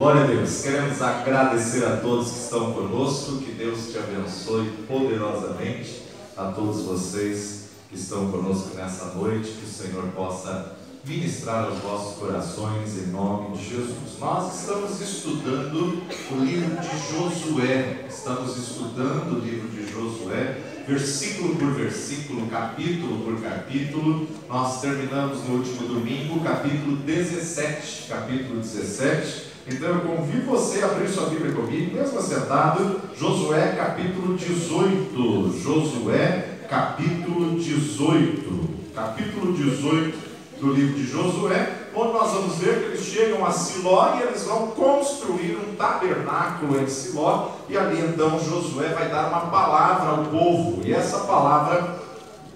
Glória a Deus, queremos agradecer a todos que estão conosco, que Deus te abençoe poderosamente, a todos vocês que estão conosco nessa noite, que o Senhor possa ministrar aos vossos corações em nome de Jesus. Nós estamos estudando o livro de Josué, versículo por versículo, capítulo por capítulo. Nós terminamos no último domingo, capítulo 17. Então eu convido você a abrir sua Bíblia comigo, mesmo assentado, Josué capítulo 18. Capítulo 18 do livro de Josué, onde nós vamos ver que eles chegam a Siló e eles vão construir um tabernáculo em Siló, e ali então Josué vai dar uma palavra ao povo, e essa palavra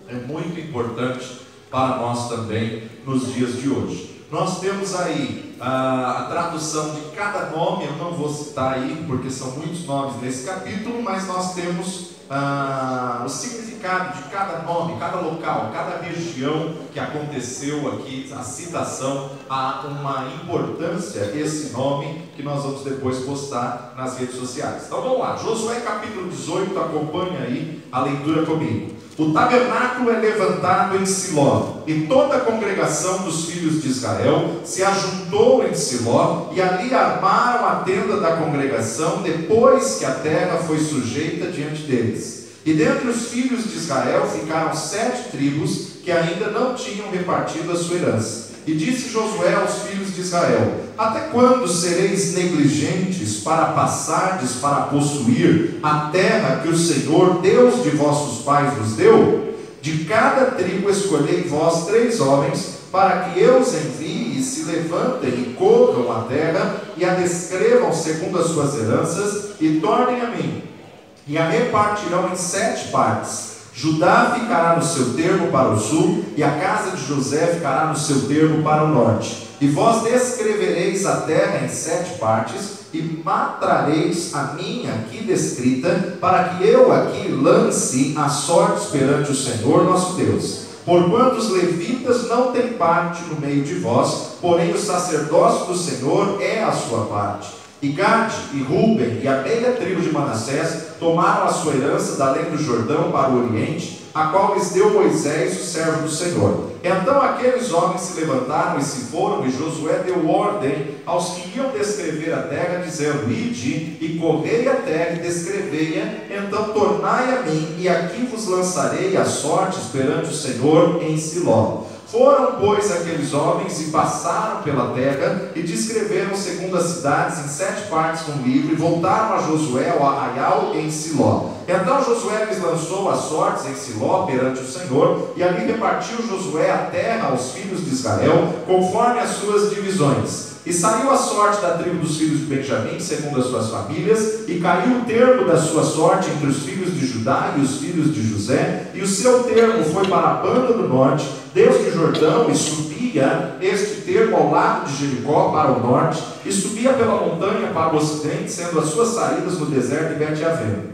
é muito importante para nós também nos dias de hoje. Nós temos aí a tradução de cada nome, eu não vou citar aí, porque são muitos nomes nesse capítulo, mas nós temos o significado de cada nome, cada local, cada região que aconteceu aqui, a citação, há uma importância esse nome que nós vamos depois postar nas redes sociais. Então vamos lá, Josué capítulo 18, acompanha aí a leitura comigo. O tabernáculo é levantado em Siló, e toda a congregação dos filhos de Israel se ajuntou em Siló, e ali armaram a tenda da congregação, depois que a terra foi sujeita diante deles. E dentre os filhos de Israel ficaram 7 tribos, que ainda não tinham repartido a sua herança. E disse Josué aos filhos de Israel: até quando sereis negligentes para passardes para possuir a terra que o Senhor, Deus de vossos pais, vos deu? De cada tribo escolhei vós 3 homens, para que eu os envie, e se levantem e corram a terra, e a descrevam segundo as suas heranças, e tornem a mim, e a repartirão em 7 partes. Judá ficará no seu termo para o sul, e a casa de José ficará no seu termo para o norte. E vós descrevereis a terra em 7 partes, e matrareis a minha aqui descrita, para que eu aqui lance as sortes perante o Senhor nosso Deus. Porquanto os levitas não têm parte no meio de vós, porém o sacerdócio do Senhor é a sua parte. E Gade, e Ruben, e a meia tribo de Manassés tomaram a sua herança da além do Jordão para o oriente, a qual lhes deu Moisés, o servo do Senhor. Então aqueles homens se levantaram e se foram, e Josué deu ordem aos que iam descrever a terra, dizendo: ide e correi a terra e descrevei-a, então tornai a mim, e aqui vos lançarei as sortes perante o Senhor em Siló. Foram, pois, aqueles homens e passaram pela terra e descreveram segundo as cidades em 7 partes num livro, e voltaram a Josué ao arraial em Siló. Então Josué lhes lançou as sortes em Siló perante o Senhor, e ali repartiu Josué a terra aos filhos de Israel, conforme as suas divisões. E saiu a sorte da tribo dos filhos de Benjamim, segundo as suas famílias, e caiu o termo da sua sorte entre os filhos de Judá e os filhos de José, e o seu termo foi para a banda do norte, desde o Jordão, e subia este termo ao lado de Jericó para o norte, e subia pela montanha para o ocidente, sendo as suas saídas no deserto de Bet-Aven.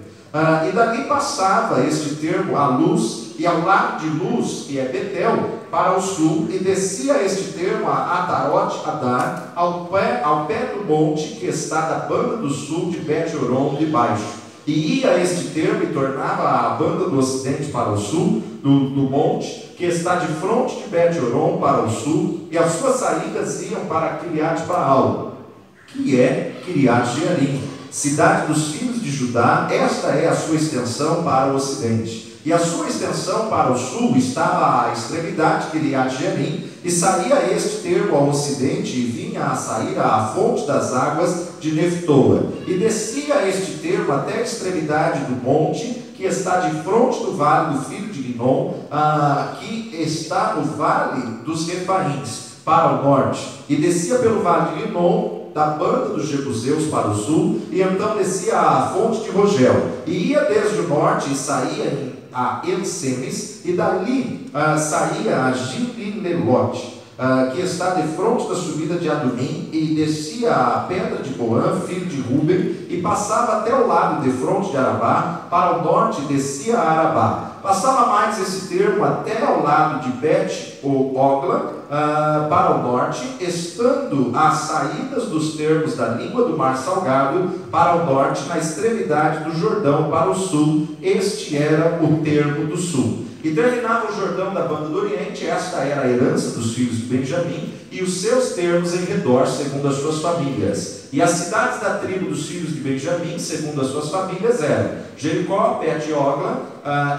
E dali passava este termo a Luz, e ao lado de Luz, que é Betel, para o sul, e descia este termo a Atarote-Adar, ao pé do monte que está da banda do sul de Bet-Horon de baixo. E ia este termo e tornava a banda do ocidente para o sul do monte, que está de fronte de Bet-Horon para o sul, e as suas saídas iam para Quiriat-Baal, que é Quiriat-Jearim, cidade dos filhos de Judá. Esta é a sua extensão para o ocidente. E a sua extensão para o sul estava à extremidade de Quiriat-Jearim, e saía este termo ao ocidente, e vinha a sair à fonte das águas de Neftoa. E descia este termo até a extremidade do monte, que está de fronte do vale do filho de Rinom, que está no vale dos Refaíns, para o norte. E descia pelo vale de Rinom, da banda dos Jebuseus para o sul, e então descia à fonte de Rogel, e ia desde o norte e saía a Ensemes, e dali saía a Gibilelote, que está de fronte da subida de Adumim, e descia a pedra de Boã, filho de Ruben, e passava até o lado de fronte de Arabá, para o norte descia a Arabá. Passava mais esse termo até ao lado de Bet-Ogla, para o norte, estando às saídas dos termos da língua do Mar Salgado, para o norte, na extremidade do Jordão, para o sul. Este era o termo do sul. E terminava o Jordão da banda do Oriente. Esta era a herança dos filhos de Benjamim, e os seus termos em redor, segundo as suas famílias. E as cidades da tribo dos filhos de Benjamim, segundo as suas famílias, eram Jericó, Bet-Ogla,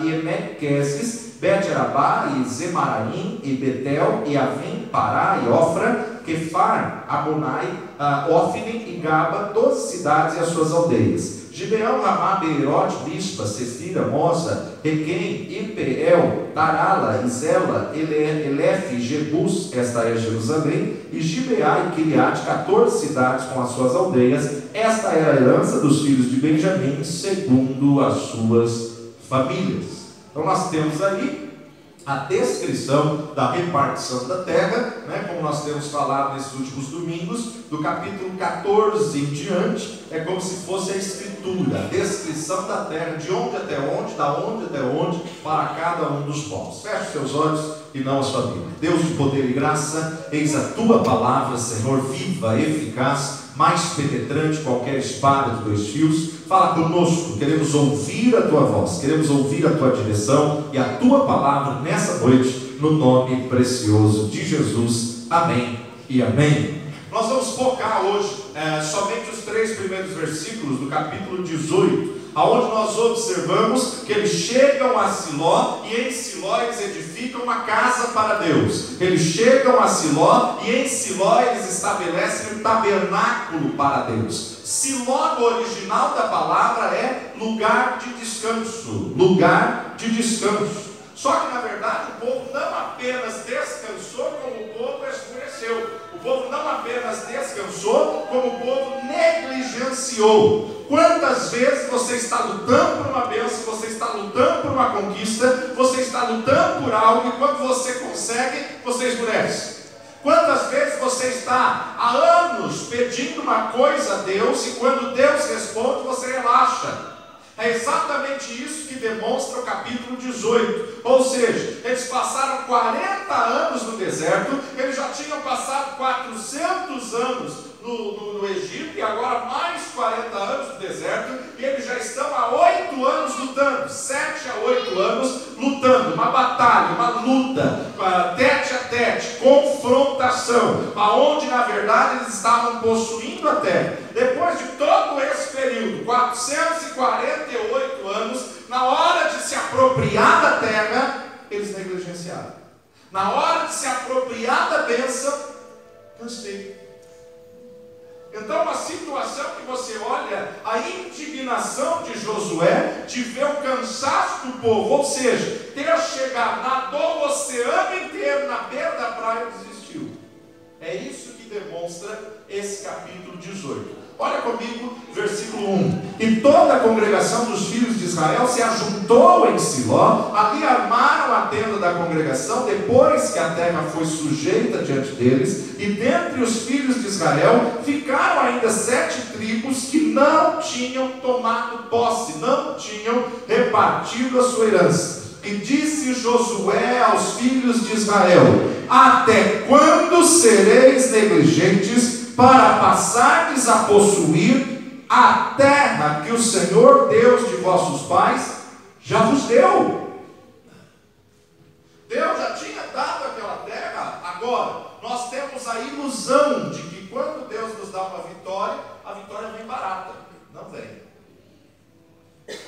e Emek-Quesis, Bet-Arabá, e Zemaraim, e Betel, e Avim, Pará, e Ofra, Quefar, Abonai, Ofne e Gaba, 12 cidades e as suas aldeias. Gibeão, Ramá, Beerote, Bispa, Sefira, Moza, Requém, Irpeel, Tarala, Izela, Elef, Jebus, esta é Jerusalém, e Gibeá e Kiriate, 14 cidades com as suas aldeias. Esta era a herança dos filhos de Benjamim, segundo as suas famílias. Então nós temos ali a descrição da repartição da terra, como nós temos falado nesses últimos domingos, do capítulo 14 em diante, é como se fosse a escritura, a descrição da terra, de onde até onde, da onde até onde, para cada um dos povos. Feche seus olhos e não a sua Bíblia. Deus de poder e graça, eis a tua palavra, Senhor, viva, eficaz, mais penetrante que qualquer espada de 2 fios. Fala conosco, queremos ouvir a tua voz, queremos ouvir a tua direção e a tua palavra nessa noite, no nome precioso de Jesus. Amém e amém. Nós vamos focar hoje somente os 3 primeiros versículos do capítulo 18, aonde nós observamos que eles chegam a Siló, e em Siló eles edificam uma casa para Deus. Eles chegam a Siló, e em Siló eles estabelecem um tabernáculo para Deus. Siló, no original da palavra, é lugar de descanso. Lugar de descanso. Só que, na verdade, o povo não apenas descansou, como o povo escureceu. O povo não apenas descansou, como o povo negligenciou. Quantas vezes você está lutando por uma bênção, você está lutando por uma conquista, você está lutando por algo, e quando você consegue, você escurece? Quantas vezes você está há anos pedindo uma coisa a Deus, e quando Deus responde, você relaxa? É exatamente isso que demonstra o capítulo 18. Ou seja, eles passaram 40 anos no deserto, eles já tinham passado 400 anos no Egito, e agora mais 40 anos no deserto, e eles já estão há 8 anos lutando, 7 a 8 anos lutando, uma batalha, uma luta, tete a tete, confrontação, aonde na verdade eles estavam possuindo a terra. Depois de todo esse período, 448 anos, na hora de se apropriar da terra, eles negligenciaram. Na hora de se apropriar da bênção, cansei. Então, uma situação que você olha, a indignação de Josué, de ver o cansaço do povo, ou seja, ter chegado, nadou o oceano inteiro na beira da praia e desistiu. É isso que demonstra esse capítulo 18. Olha comigo, versículo 1. E toda a congregação dos filhos de Israel se ajuntou em Siló, ali armaram a tenda da congregação, depois que a terra foi sujeita diante deles, e dentre os filhos de Israel ficaram ainda 7 tribos que não tinham tomado posse, não tinham repartido a sua herança. E disse Josué aos filhos de Israel: até quando sereis negligentes para passardes a possuir a terra que o Senhor Deus de vossos pais já vos deu? Deus já tinha dado aquela terra. Agora, nós temos a ilusão de que quando Deus nos dá uma vitória, a vitória vem barata. Não vem.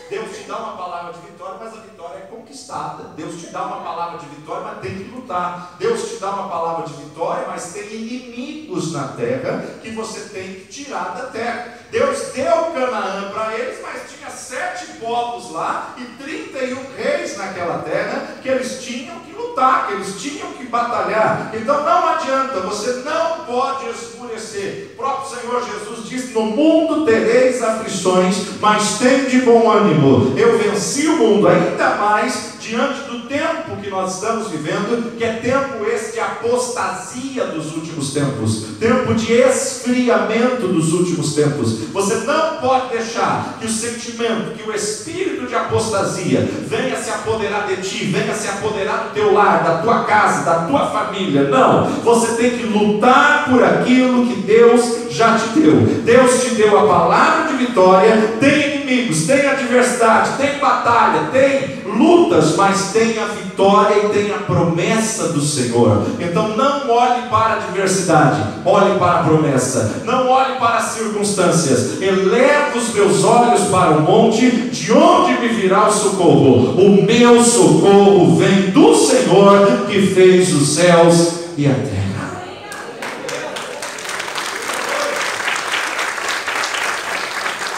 Deus te dá uma palavra de vitória, mas a vitória é conquistada. Deus te dá uma palavra de vitória, mas tem que lutar. Deus te dá uma palavra de vitória, mas tem inimigos na terra que você tem que tirar da terra. Deus deu Canaã para eles, mas tinha 7 povos lá e 31 reis naquela terra que eles tinham que lutar, que eles tinham que batalhar. Então não adianta, você não pode escurecer acontecer. O próprio Senhor Jesus disse: no mundo tereis aflições, mas tende bom ânimo, eu venci o mundo. Ainda mais diante do tempo que nós estamos vivendo, que é tempo esse de apostasia dos últimos tempos, tempo de esfriamento dos últimos tempos. Você não pode deixar que o sentimento, que o espírito de apostasia venha se apoderar de ti, venha se apoderar do teu lar, da tua casa, da tua família. Não, você tem que lutar por aquilo que Deus já te deu. Deus te deu a palavra de vitória. Tem inimigos, tem adversidade, tem batalha, tem lutas, mas tem a vitória e tem a promessa do Senhor. Então não olhe para a adversidade, olhe para a promessa. Não olhe para as circunstâncias. Eleva os meus olhos para o monte, de onde me virá o socorro? O meu socorro vem do Senhor, que fez os céus e a terra.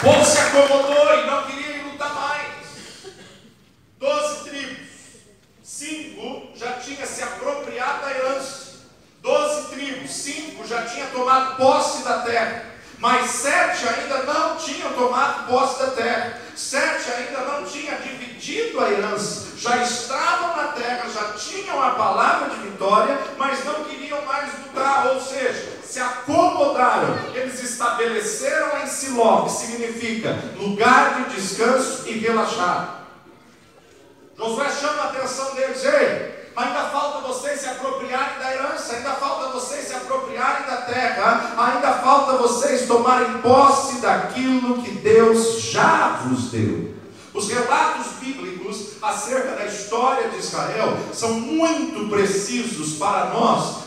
O povo se acomodou e não queria lutar mais. 12 tribos, 5 já tinha se apropriado da herança. 12 tribos, 5 já tinha tomado posse da terra, mas 7 ainda não tinham tomado posse da terra. 7 ainda não tinham dividido a herança. Já estavam na terra, já tinham a palavra de vitória, mas não queriam mais lutar, ou seja, se acomodaram. Eles estabeleceram em Siló, que significa lugar de descanso e relaxar. Josué chama a atenção deles: ei, ainda falta vocês se apropriarem da herança, ainda falta vocês se apropriarem da terra, ainda falta vocês tomarem posse daquilo que Deus já vos deu. Os relatos bíblicos acerca da história de Israel são muito precisos para nós,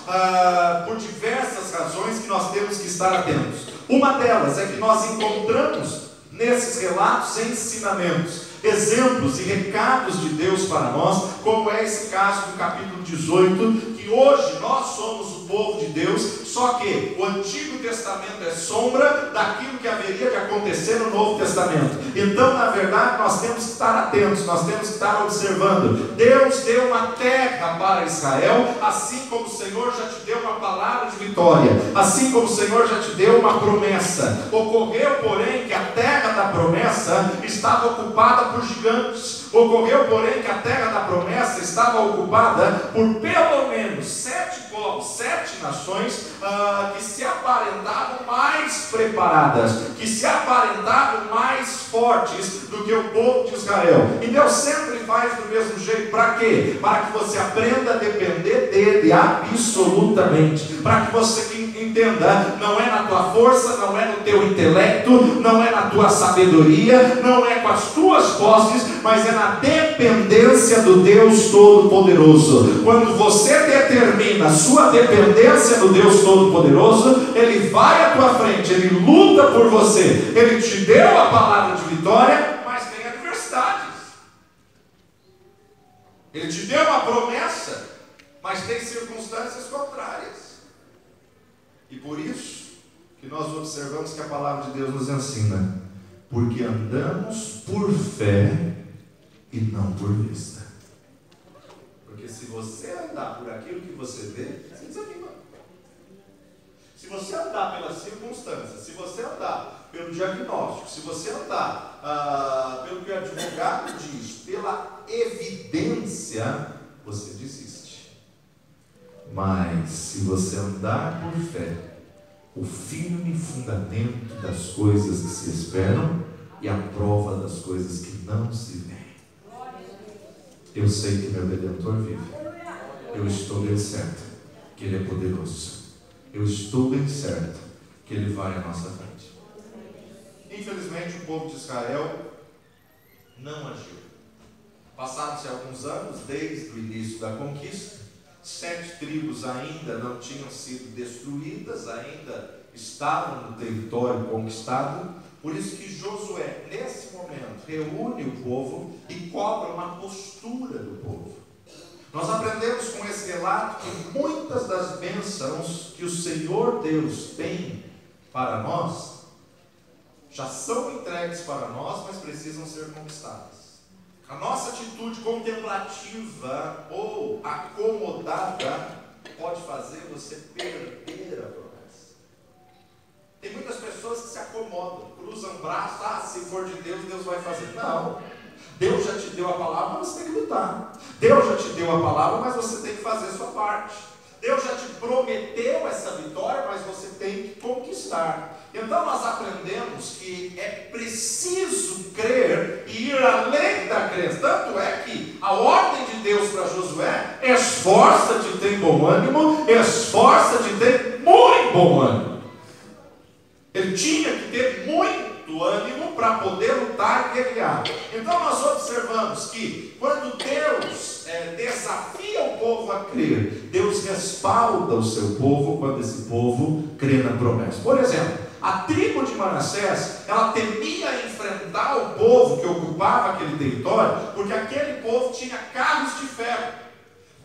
por diversas razões que nós temos que estar atentos. Uma delas é que nós encontramos nesses relatos ensinamentos, exemplos e recados de Deus para nós, como é esse caso do capítulo 18, que hoje nós somos o povo de Deus, só que o Antigo Testamento é sombra daquilo que haveria de acontecer no Novo Testamento. Então, na verdade, nós temos que estar atentos, nós temos que estar observando. Deus deu uma terra para Israel, assim como o Senhor já te deu uma palavra de vitória, assim como o Senhor já te deu uma promessa. Ocorreu, porém, que a terra da promessa estava ocupada por gigantes. Ocorreu, porém, que a terra da promessa estava ocupada por pelo menos 7 povos, 7 nações que se aparentavam mais preparadas, que se aparentavam mais fortes do que o povo de Israel. E Deus sempre faz do mesmo jeito. Para quê? Para que você aprenda a depender dele absolutamente. Para que você entenda, não é na tua força, não é no teu intelecto, não é na tua sabedoria, não é com as tuas posses, mas é na dependência do Deus Todo-Poderoso. Quando você determina a sua dependência do Deus Todo-Poderoso, Ele vai à tua frente, Ele luta por você, Ele te deu a palavra de vitória, mas tem adversidades. Ele te deu uma promessa, mas tem circunstâncias contrárias. E por isso que nós observamos que a palavra de Deus nos ensina: porque andamos por fé e não por vista. Porque se você andar por aquilo que você vê, você desanima. Se você andar pelas circunstâncias, se você andar pelo diagnóstico, se você andar pelo que o advogado diz, pela evidência, você desiste. Mas se você andar por fé, o firme fundamento das coisas que se esperam e a prova das coisas que não se veem. Eu sei que meu Redentor vive. Eu estou bem certo que Ele é poderoso. Eu estou bem certo que Ele vai à nossa frente. Infelizmente, o povo de Israel não agiu. Passaram-se alguns anos desde o início da conquista. 7 tribos ainda não tinham sido destruídas, ainda estavam no território conquistado. Por isso que Josué, nesse momento, reúne o povo e cobra uma postura do povo. Nós aprendemos com esse relato que muitas das bênçãos que o Senhor Deus tem para nós já são entregues para nós, mas precisam ser conquistadas. A nossa atitude contemplativa ou acomodada pode fazer você perder a promessa. Tem muitas pessoas que se acomodam, cruzam o braço, se for de Deus, Deus vai fazer. Não, Deus já te deu a palavra, mas você tem que lutar. Deus já te deu a palavra, mas você tem que fazer a sua parte. Deus já te prometeu essa vitória, mas você tem que conquistar. Então nós aprendemos que é preciso crer e ir além da crença. Tanto é que a ordem de Deus para Josué: esforça-te e tem bom ânimo, esforça-te e tem muito bom ânimo. Ele tinha que ter muito ânimo para poder lutar e guerrear. Então nós observamos que quando Deus desafia o povo a crer, Deus respalda o seu povo quando esse povo crê na promessa. Por exemplo, a tribo de Manassés, ela temia enfrentar o povo que ocupava aquele território, porque aquele povo tinha carros de ferro.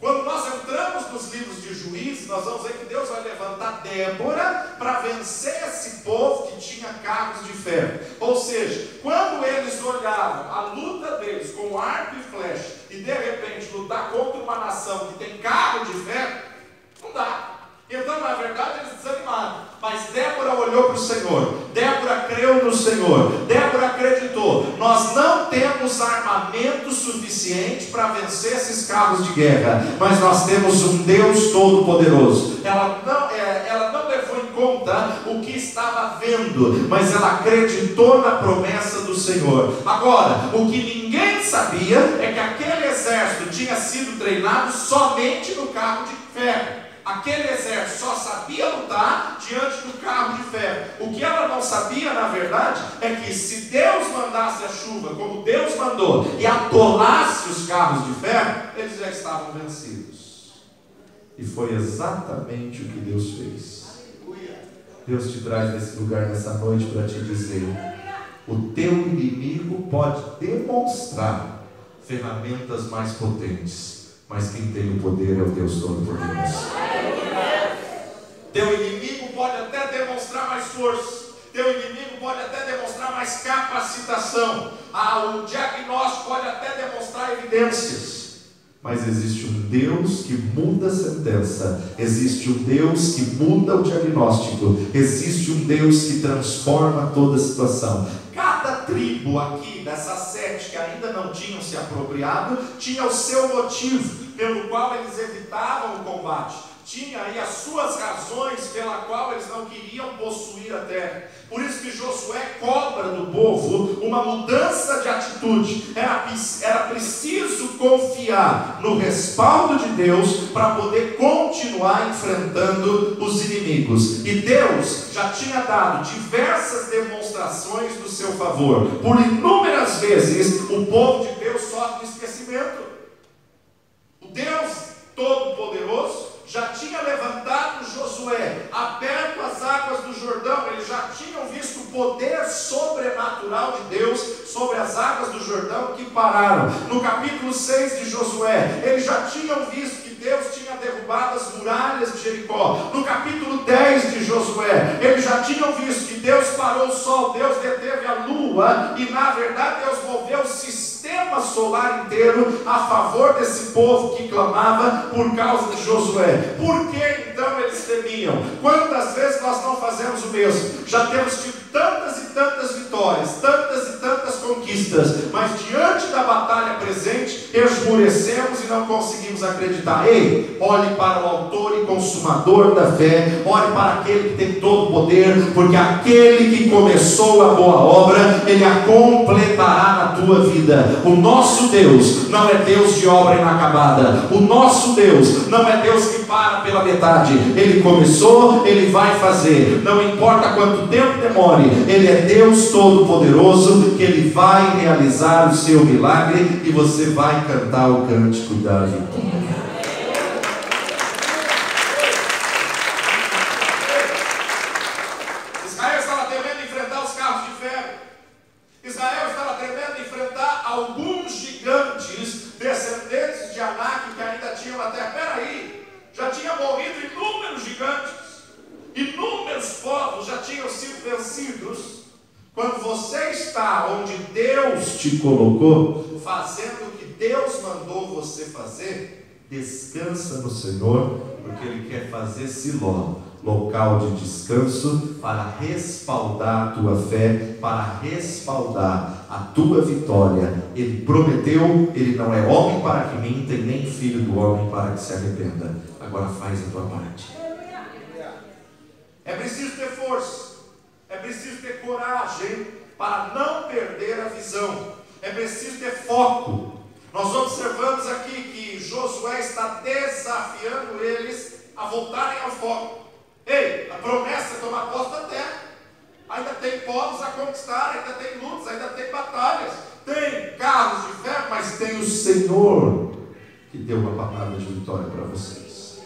Quando nós entramos nos livros de Juízes, nós vamos ver que Deus vai levantar Débora para vencer esse povo que tinha carros de ferro. Ou seja, quando eles olhavam a luta deles com arco e flecha, e de repente lutar contra uma nação que tem carro de ferro, não dá. Então, na verdade, eles desanimaram. Mas Débora olhou para o Senhor, Débora creu no Senhor, Débora acreditou: nós não temos armamento suficiente para vencer esses carros de guerra, mas nós temos um Deus todo-poderoso. Ela não levou em conta o que estava vendo, mas ela acreditou na promessa do Senhor. Agora, o que ninguém sabia é que aquele exército tinha sido treinado somente no carro de ferro. Aquele exército só sabia lutar diante do carro de ferro. O que ela não sabia, na verdade, é que se Deus mandasse a chuva como Deus mandou e atolasse os carros de ferro, eles já estavam vencidos. E foi exatamente o que Deus fez. Deus te traz nesse lugar nessa noite para te dizer: o teu inimigo pode demonstrar ferramentas mais potentes, mas quem tem o poder é o Deus Todo-Poderoso. Teu inimigo pode até demonstrar mais força, teu inimigo pode até demonstrar mais capacitação, o diagnóstico pode até demonstrar evidências, mas existe um Deus que muda a sentença, existe um Deus que muda o diagnóstico, existe um Deus que transforma toda a situação. Cada tribo aqui dessas 7 que ainda não tinham se apropriado tinha o seu motivo pelo qual eles evitavam o combate, tinha aí as suas razões pela qual eles não queriam possuir a terra. Por isso que Josué cobra do povo uma mudança de atitude. Era preciso confiar no respaldo de Deus para poder continuar enfrentando os inimigos. E Deus já tinha dado diversas demonstrações do seu favor. Por inúmeras vezes o povo de Deus sofre esquecimento. O Deus Todo-Poderoso já tinha levantado Josué, aberto as águas do Jordão. Eles já tinham visto o poder sobrenatural de Deus sobre as águas do Jordão que pararam. No capítulo 6 de Josué, eles já tinham visto que Deus tinha derrubado as muralhas de Jericó. No capítulo 10 de Josué, eles já tinham visto que Deus parou o sol, Deus deteve a lua, e na verdade Deus moveu o sistema solar inteiro a favor desse povo que clamava por causa de Josué. Por que então eles temiam? Quantas vezes nós não fazemos o mesmo? Já temos tido tantas e tantas vitórias, tantas e tantas conquistas, mas diante da batalha presente, esmorecemos e não conseguimos acreditar. Ei, olhe para o autor e consumador da fé, olhe para aquele que tem todo o poder, porque aquele que começou a boa obra, ele a completará na tua vida. O nosso Deus não é Deus de obra inacabada. O nosso Deus não é Deus que para pela metade. Ele começou, ele vai fazer. Não importa quanto tempo demore, ele é Deus Todo-Poderoso, que ele vai realizar o seu milagre e você vai cantar o cântico da vitória. Israel estava temendo enfrentar os carros de ferro. Israel estava temendo enfrentar alguns gigantes descendentes de Anak que ainda tinham a terra. Peraí, já tinha morrido inúmeros gigantes, inúmeros povos já tinham sido vencidos. Quando você está onde Deus te colocou, fazendo o que Deus mandou você fazer, descansa no Senhor, porque Ele quer fazer Siló, local de descanso para respaldar a tua fé, para respaldar a tua vitória. Ele prometeu, ele não é homem para que minta e nem filho do homem para que se arrependa. Agora faz a tua parte. É preciso ter força, é preciso ter coragem para não perder a visão, é preciso ter foco. Nós observamos aqui que Josué está desafiando eles a voltarem ao foco. Ei, a promessa é tomar posse da terra. Ainda tem povos a conquistar, ainda tem lutas, ainda tem batalhas, tem carros de ferro, mas tem o Senhor que deu uma palavra de vitória para vocês.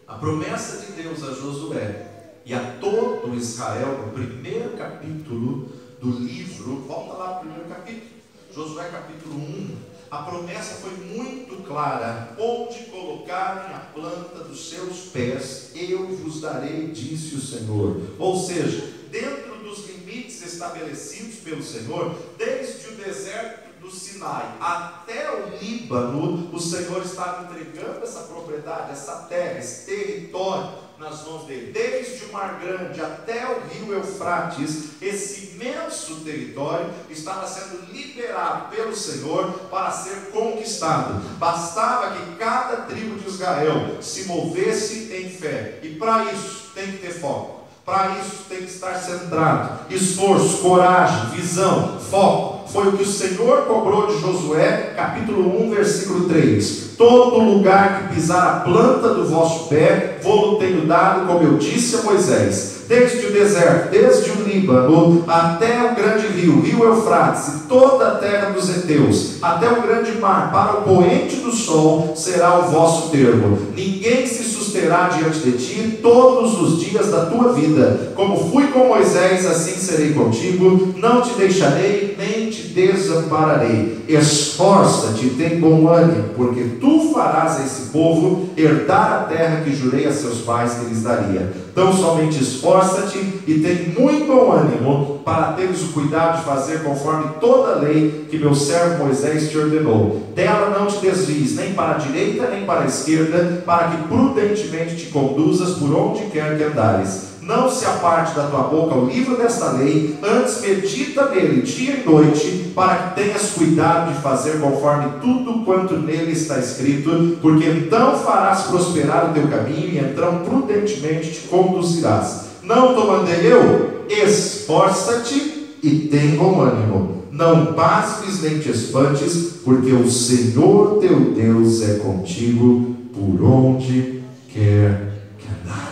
A promessa de Deus a Josué e a todo Israel, no primeiro capítulo do livro, volta lá para o primeiro capítulo, Josué capítulo 1, a promessa foi muito clara: onde colocarem a planta dos seus pés, eu vos darei, disse o Senhor. Ou seja, dentro dos limites estabelecidos pelo Senhor, desde o deserto do Sinai até o Líbano, o Senhor estava entregando essa propriedade, essa terra, esse território nas mãos dele. Desde o Mar Grande até o rio Eufrates, esse imenso território estava sendo liberado pelo Senhor para ser conquistado. Bastava que cada tribo de Israel se movesse em fé, e para isso tem que ter foco. Para isso tem que estar centrado, esforço, coragem, visão, foco. Foi o que o Senhor cobrou de Josué, capítulo 1, versículo 3. Todo lugar que pisar a planta do vosso pé, vou-lo tenho dado, como eu disse a Moisés. Desde o deserto, desde o Líbano, até o grande rio, rio Eufrates, e toda a terra dos heteus, até o grande mar, para o poente do sol, será o vosso termo. Ninguém se susterá diante de ti todos os dias da tua vida. Como fui com Moisés, assim serei contigo. Não te deixarei, nem te desampararei. Esforça-te, tem bom ânimo, porque tu farás a esse povo herdar a terra que jurei a seus pais que lhes daria. Então somente esforça-te e tem muito bom ânimo para teres o cuidado de fazer conforme toda a lei que meu servo Moisés te ordenou. Dela não te desvies nem para a direita nem para a esquerda, para que prudentemente te conduzas por onde quer que andares. Não se aparte da tua boca o livro desta lei, antes medita nele dia e noite, para que tenhas cuidado de fazer conforme tudo quanto nele está escrito, porque então farás prosperar o teu caminho, e então prudentemente te conduzirás. Não te mandei eu? Esforça-te e tem bom ânimo. Não pasmes nem te espantes, porque o Senhor teu Deus é contigo por onde quer que andares.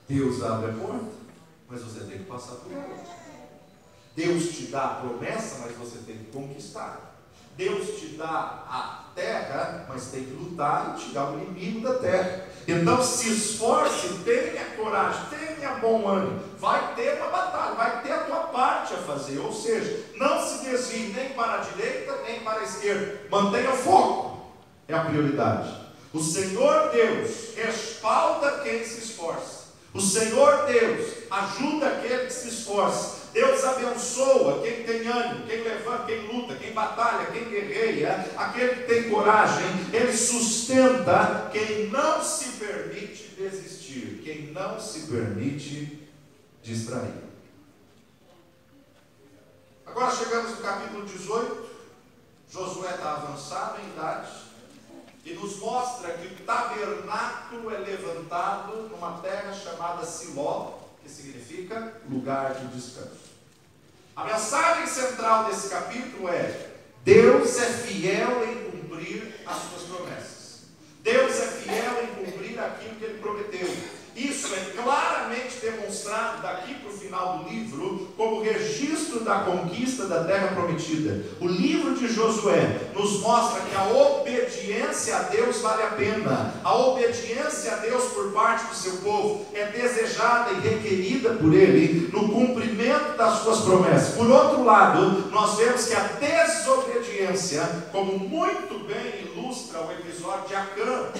Deus abre a porta, mas você tem que passar por ela. Deus te dá a promessa, mas você tem que conquistar. Deus te dá a terra, mas tem que lutar e tirar o inimigo da terra. Então se esforce, tenha coragem, tenha bom ânimo. Vai ter uma batalha, vai ter a tua parte a fazer. Ou seja, não se desvie nem para a direita, nem para a esquerda. Mantenha o foco, é a prioridade. O Senhor Deus respalda quem se esforça. O Senhor Deus ajuda aquele que se esforça. Deus abençoa quem tem ânimo, quem levanta, quem luta, quem batalha, quem guerreia, aquele que tem coragem. Ele sustenta quem não se permite desistir, quem não se permite distrair. Agora chegamos no capítulo 18. Josué está avançado em idade e nos mostra que o tabernáculo é levantado numa terra chamada Siló, que significa lugar de descanso. A mensagem central desse capítulo é: Deus é fiel em cumprir as suas promessas. Deus é fiel em cumprir aquilo que Ele prometeu. Isso é claramente demonstrado daqui para o final do livro como registro da conquista da terra prometida. O livro de Josué nos mostra que a obediência a Deus vale a pena. A obediência a Deus por parte do seu povo é desejada e requerida por Ele no cumprimento das suas promessas. Por outro lado, nós vemos que a desobediência, como muito bem ilustra o episódio de Acã,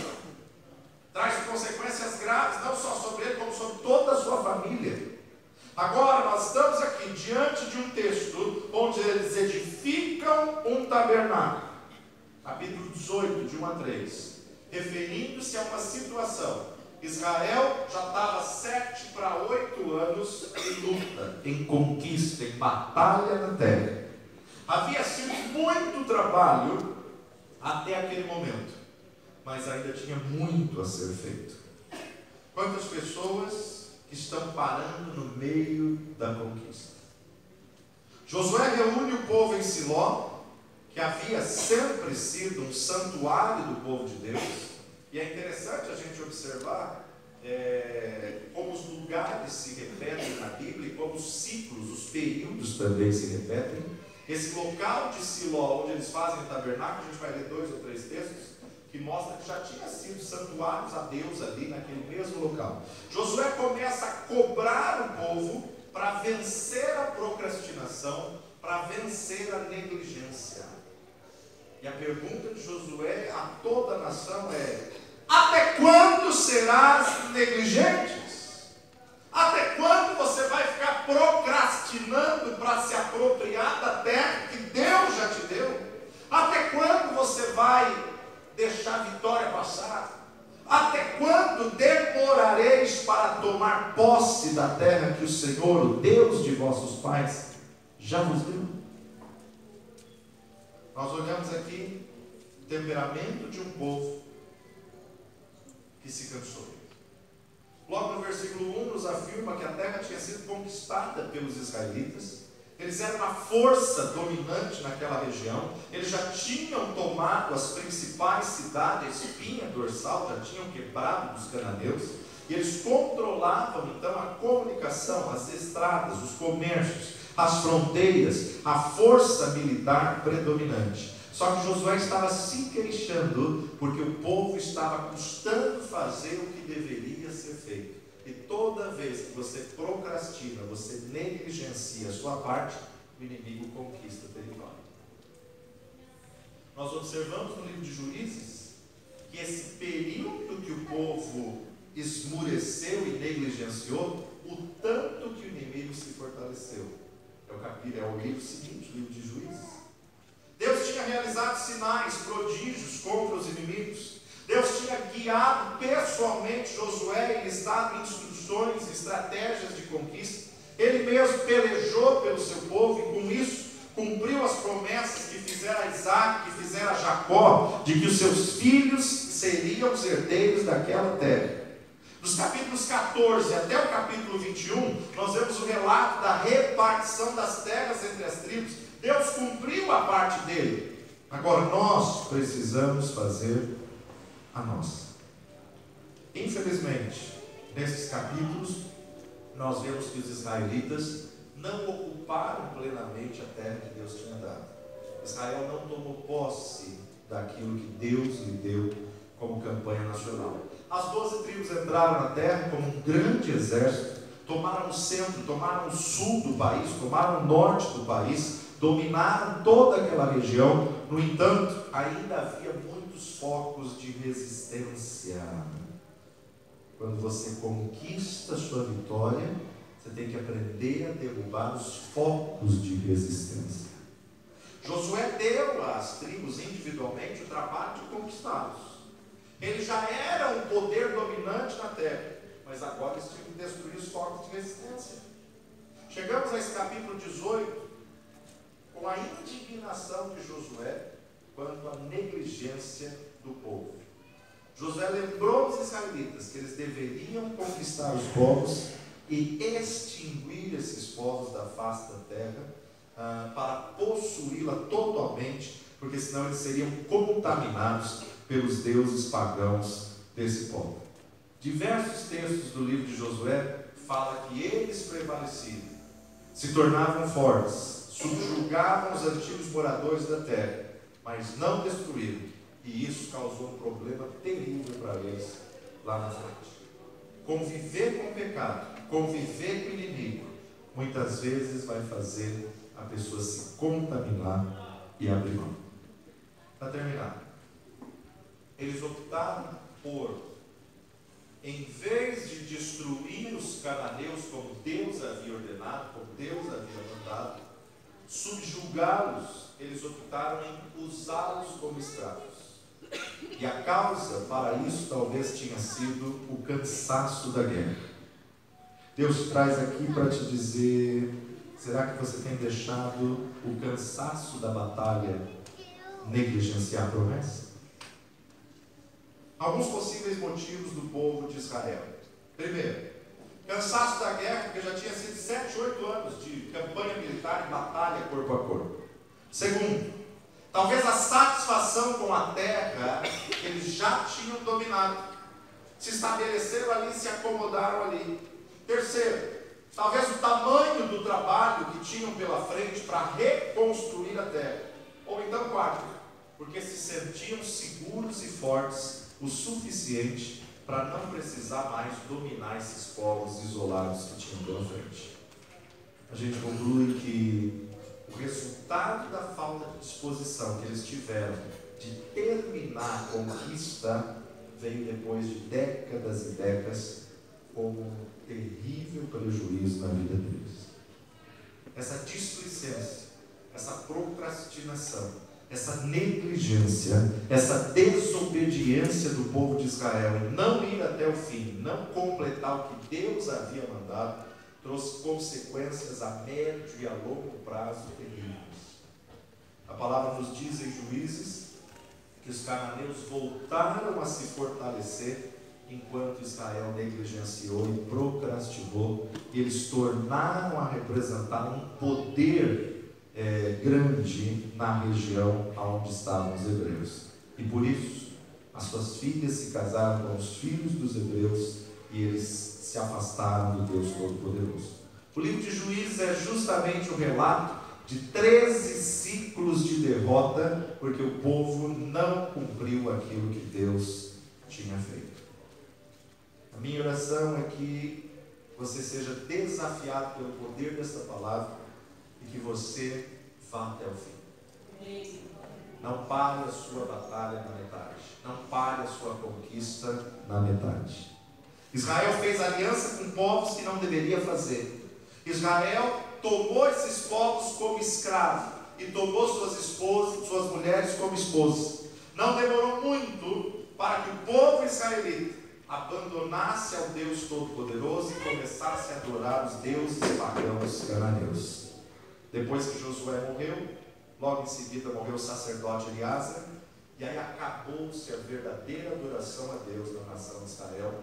traz consequências graves, não só sobre ele, como sobre toda a sua família. Agora, nós estamos aqui diante de um texto onde eles edificam um tabernáculo. Capítulo 18, de 1 a 3. referindo-se a uma situação. Israel já estava 7 para 8 anos em luta, em conquista, em batalha na terra. Havia sido muito trabalho até aquele momento, mas ainda tinha muito a ser feito. Quantas pessoas que estão parando no meio da conquista? Josué reúne o povo em Siló, que havia sempre sido um santuário do povo de Deus. E é interessante a gente observar como os lugares se repetem na Bíblia, e como os ciclos, os períodos também se repetem. Esse local de Siló, onde eles fazem o tabernáculo, a gente vai ler 2 ou 3 textos, que mostra que já tinha sido santuários a Deus ali naquele mesmo local. Josué começa a cobrar o povo para vencer a procrastinação, para vencer a negligência. E a pergunta de Josué a toda a nação é: até quando serás negligentes? Até quando você vai ficar procrastinando para se apropriar da terra que Deus já te deu? Até quando você vai deixar a vitória passar? Até quando demorareis para tomar posse da terra que o Senhor, o Deus de vossos pais, já vos deu? Nós olhamos aqui o temperamento de um povo que se cansou. Logo no versículo 1 nos afirma que a terra tinha sido conquistada pelos israelitas. Eles eram uma força dominante naquela região. Eles já tinham tomado as principais cidades, a espinha dorsal, já tinham quebrado dos cananeus. E eles controlavam então a comunicação, as estradas, os comércios, as fronteiras, a força militar predominante. Só que Josué estava se queixando porque o povo estava custando fazer o que deveria ser feito. E toda vez que você procrastina, você negligencia a sua parte, o inimigo conquista o território. Nós observamos no livro de Juízes que esse período que o povo esmureceu e negligenciou, o tanto que o inimigo se fortaleceu. É o livro seguinte, o livro de Juízes. Deus tinha realizado sinais, prodígios contra os inimigos. Deus tinha guiado pessoalmente Josué e lhes dado instruções, estratégias de conquista. Ele mesmo pelejou pelo seu povo e com isso cumpriu as promessas que fizera a Isaac, que fizera a Jacó, de que os seus filhos seriam os herdeiros daquela terra. Dos capítulos 14 até o capítulo 21, nós vemos o relato da repartição das terras entre as tribos. Deus cumpriu a parte dele. Agora nós precisamos fazer a nossa. Infelizmente, nesses capítulos, nós vemos que os israelitas não ocuparam plenamente a terra que Deus tinha dado. Israel não tomou posse daquilo que Deus lhe deu como campanha nacional. As 12 tribos entraram na terra como um grande exército, tomaram o centro, tomaram o sul do país, tomaram o norte do país, dominaram toda aquela região. No entanto, ainda havia muitos focos de resistência. Quando você conquista a sua vitória, você tem que aprender a derrubar os focos de resistência. Josué deu às tribos individualmente o trabalho de conquistá-los. Eles já eram o poder dominante na terra, mas agora eles tinham que destruir os focos de resistência. Chegamos a esse capítulo 18 com a indignação de Josué quanto à negligência do povo. Josué lembrou os israelitas que eles deveriam conquistar os povos e extinguir esses povos da face da terra para possuí-la totalmente, porque senão eles seriam contaminados pelos deuses pagãos desse povo. Diversos textos do livro de Josué falam que eles prevaleciam, se tornavam fortes, subjugavam os antigos moradores da terra, mas não destruíram, e isso causou um problema terrível para eles lá na frente. Conviver com o pecado, conviver com o inimigo, muitas vezes vai fazer a pessoa se contaminar e abrir mão. Para terminar, eles optaram por, em vez de destruir os cananeus como Deus havia ordenado, como Deus havia mandado, subjugá-los, eles optaram em usá-los como escravos. E a causa para isso talvez tinha sido o cansaço da guerra. Deus traz aqui para te dizer: será que você tem deixado o cansaço da batalha negligenciar a promessa? Alguns possíveis motivos do povo de Israel. Primeiro, cansaço da guerra, porque já tinha sido 7, 8 anos de campanha militar e batalha corpo a corpo. Segundo, talvez a satisfação com a terra que eles já tinham dominado. Se estabeleceram ali, se acomodaram ali. Terceiro, talvez o tamanho do trabalho que tinham pela frente para reconstruir a terra. Ou então quarto, porque se sentiam seguros e fortes o suficiente para não precisar mais dominar esses povos isolados que tinham pela frente. A gente conclui que o resultado da falta de disposição que eles tiveram de terminar a conquista veio depois de décadas e décadas como um terrível prejuízo na vida deles. Essa displicência, essa procrastinação, essa negligência, essa desobediência do povo de Israel em não ir até o fim, não completar o que Deus havia mandado, trouxe consequências a médio e a longo prazo terríveis. A palavra nos diz em Juízes que os cananeus voltaram a se fortalecer enquanto Israel negligenciou e procrastinou, e eles tornaram a representar um poder grande na região onde estavam os hebreus. E por isso, as suas filhas se casaram com os filhos dos hebreus e eles se afastaram do Deus Todo-Poderoso. O livro de Juízes é justamente o relato de 13 ciclos de derrota, porque o povo não cumpriu aquilo que Deus tinha feito. A minha oração é que você seja desafiado pelo poder desta palavra e que você vá até o fim. Não pare a sua batalha na metade. Não pare a sua conquista na metade. Israel fez aliança com povos que não deveria fazer. Israel tomou esses povos como escravos e tomou suas esposas, suas mulheres como esposas. Não demorou muito para que o povo israelita abandonasse ao Deus Todo-Poderoso e começasse a adorar os deuses pagãos cananeus. Depois que Josué morreu, logo em seguida morreu o sacerdote Eleazar, e aí acabou-se a verdadeira adoração a Deus na nação de Israel.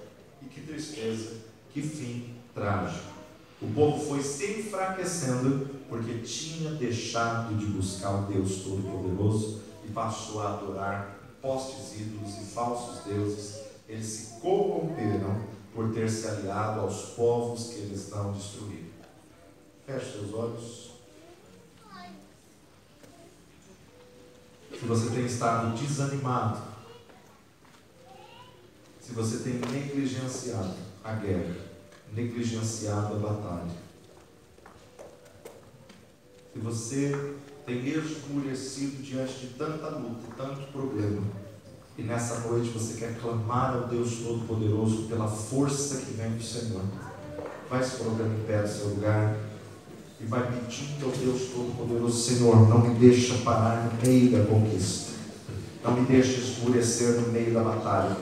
E que tristeza, que fim trágico. O povo foi se enfraquecendo porque tinha deixado de buscar o Deus Todo-Poderoso e passou a adorar postes ídolos e falsos deuses. Eles se corromperam por ter se aliado aos povos que eles não destruíram. Feche seus olhos. Se você tem estado desanimado, se você tem negligenciado a guerra, negligenciado a batalha, se você tem esmurecido diante de tanta luta, tanto problema, e nessa noite você quer clamar ao Deus Todo-Poderoso pela força que vem do Senhor, vai se colocando em pé do seu lugar e vai pedindo ao Deus Todo-Poderoso: Senhor, não me deixa parar no meio da conquista, não me deixa esmurecer no meio da batalha.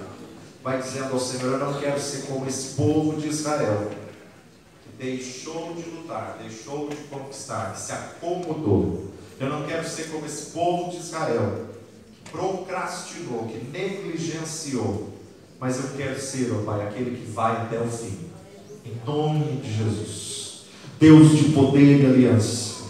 Vai dizendo ao Senhor: eu não quero ser como esse povo de Israel, que deixou de lutar, deixou de conquistar, que se acomodou. Eu não quero ser como esse povo de Israel, que procrastinou, que negligenciou, mas eu quero ser, ó Pai, aquele que vai até o fim, em nome de Jesus. Deus de poder e aliança,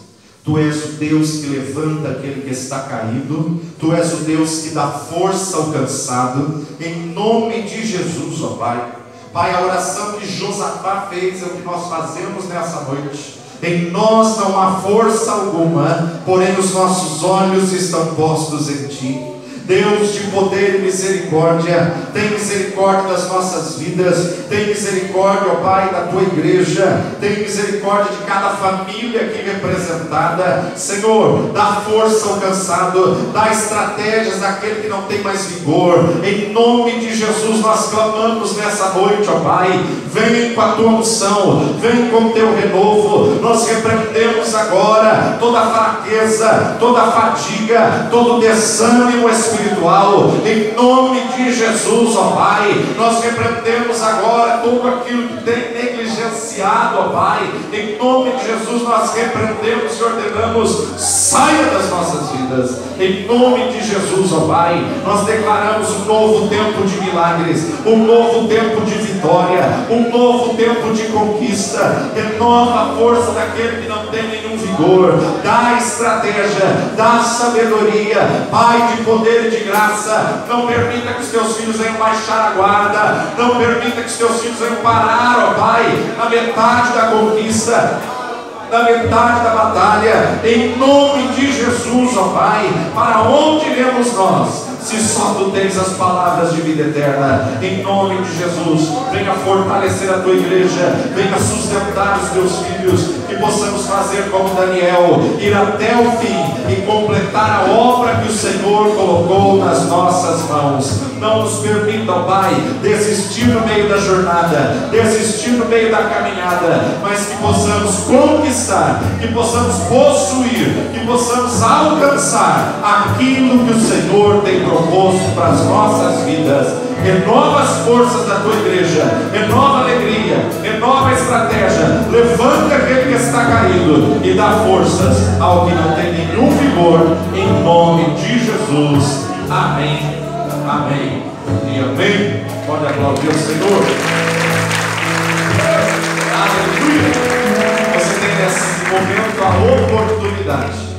Tu és o Deus que levanta aquele que está caído, Tu és o Deus que dá força ao cansado, em nome de Jesus, ó Pai. Pai, a oração que Josafá fez é o que nós fazemos nessa noite. Em nós não há força alguma, porém os nossos olhos estão postos em Ti. Deus de poder e misericórdia, tem misericórdia das nossas vidas, tem misericórdia, ó Pai, da Tua igreja, tem misericórdia de cada família aqui representada. Senhor, dá força ao cansado, dá estratégias àquele que não tem mais vigor. Em nome de Jesus nós clamamos nessa noite, ó Pai, vem com a Tua unção, vem com o Teu renovo. Nós repreendemos agora toda fraqueza, toda fadiga, todo desânimo espiritual espiritual, em nome de Jesus, ó Pai. Nós repreendemos agora tudo aquilo que tem negligenciado, ó Pai. Em nome de Jesus nós repreendemos e ordenamos: saia das nossas vidas. Em nome de Jesus, ó Pai, nós declaramos um novo tempo de milagres, um novo tempo de vitória, um novo tempo de conquista. Renova a força daquele que não tem nenhum vigor. Dá estratégia, dá sabedoria, Pai, de poder e de graça. Não permita que os teus filhos venham baixar a guarda. Não permita que os teus filhos venham parar, ó Pai, na metade da conquista, na metade da batalha. Em nome de Jesus, ó Pai. Para onde iremos nós, se só Tu tens as palavras de vida eterna? Em nome de Jesus, venha fortalecer a Tua igreja, venha sustentar os Teus filhos, que possamos fazer como Daniel, ir até o fim e completar a obra que o Senhor colocou nas nossas mãos. Não nos permita, ó Pai, desistir no meio da jornada, desistir no meio da caminhada, mas que possamos conquistar, que possamos possuir, que possamos alcançar aquilo que o Senhor tem proposto para as nossas vidas. Renova as forças da Tua igreja, renova a alegria, renova a estratégia, levanta aquele que está caído e dá forças ao que não tem nenhum vigor, em nome de Jesus. Amém, amém e amém. Pode aplaudir o Senhor. Aleluia. Você tem nesse momento a oportunidade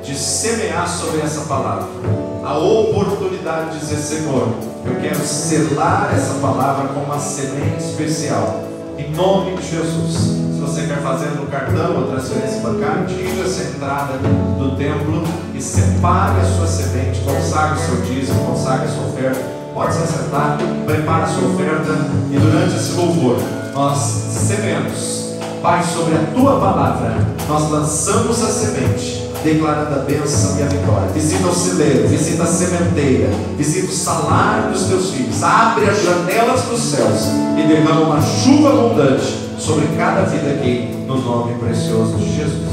de semear sobre essa palavra, a oportunidade de dizer: Senhor, eu quero selar essa palavra com uma semente especial, em nome de Jesus. Se você quer fazer no cartão ou transferência bancária, tire essa entrada do templo e separe a sua semente, consagre o seu dízimo, consagre a sua oferta. Pode se sentar, prepare a sua oferta e durante esse louvor nós semeamos, Pai, sobre a Tua palavra. Nós lançamos a semente, declarando a bênção e a vitória. Visita o celeiro, visita a sementeira, visita o salário dos Teus filhos, abre as janelas dos céus e derrama uma chuva abundante sobre cada vida aqui, no nome precioso de Jesus.